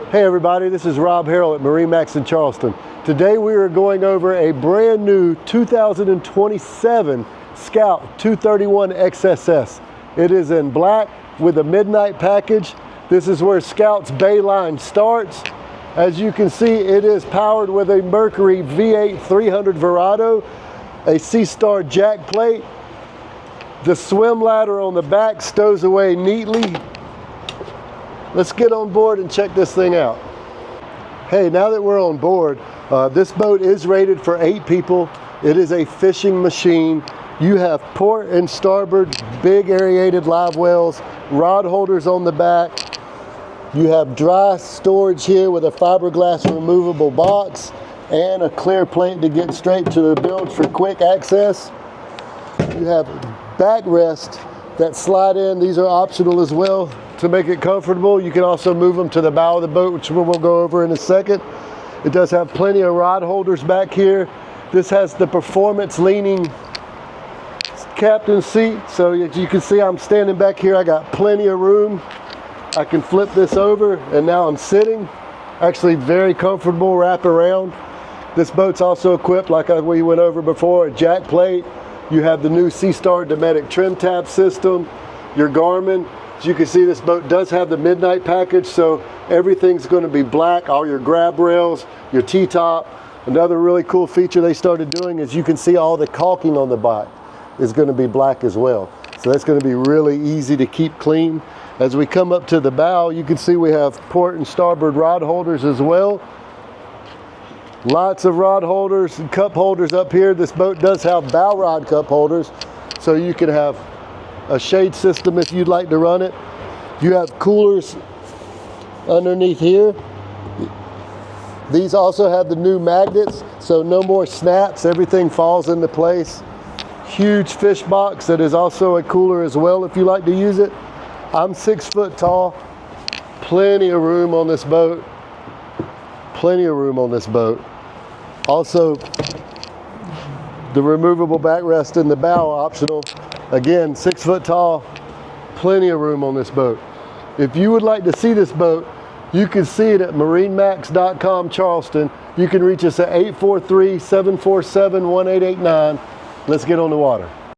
Hey everybody, this is Rob Harrell at MarineMax in Charleston. Today we are going over a brand new 2027 Scout 231 XSS. It is in black with a midnight package. This is where Scout's bay line starts. As you can see, it is powered with a Mercury V8 300 Verado, a C-Star jack plate. The swim ladder on the back stows away neatly. Let's get on board and check this thing out. Hey, now that we're on board, this boat is rated for 8 people. It is a fishing machine. You have port and starboard big aerated live wells, rod holders on the back. You have dry storage here with a fiberglass removable box and a clear plate to get straight to the bilge for quick access. You have backrests that slide in. These are optional as well to make it comfortable. You can also move them to the bow of the boat, which we'll go over in a second. It does have plenty of rod holders back here. This has the performance leaning captain seat. So as you can see, I'm standing back here. I got plenty of room. I can flip this over and now I'm sitting. Actually very comfortable wrap around. This boat's also equipped, like we went over before, a jack plate. You have the new C-Star Dometic trim tab system, your Garmin. As you can see, this boat does have the midnight package, so everything's going to be black. All your grab rails, your T-top. Another really cool feature they started doing is you can see all the caulking on the bike is going to be black as well. So that's going to be really easy to keep clean. As we come up to the bow, you can see we have port and starboard rod holders as well. Lots of rod holders and cup holders up here. This boat does have bow rod cup holders, so you can have a shade system if you'd like to run it. You have coolers underneath here. These also have the new magnets, so no more snaps. Everything falls into place. Huge fish box that is also a cooler as well if you like to use it. I'm 6 foot tall. Plenty of room on this boat. Plenty of room on this boat. Also, the removable backrest in the bow optional. Again, 6 foot tall, plenty of room on this boat. If you would like to see this boat, you can see it at MarineMax.com Charleston. You can reach us at 843-747-1889. Let's get on the water.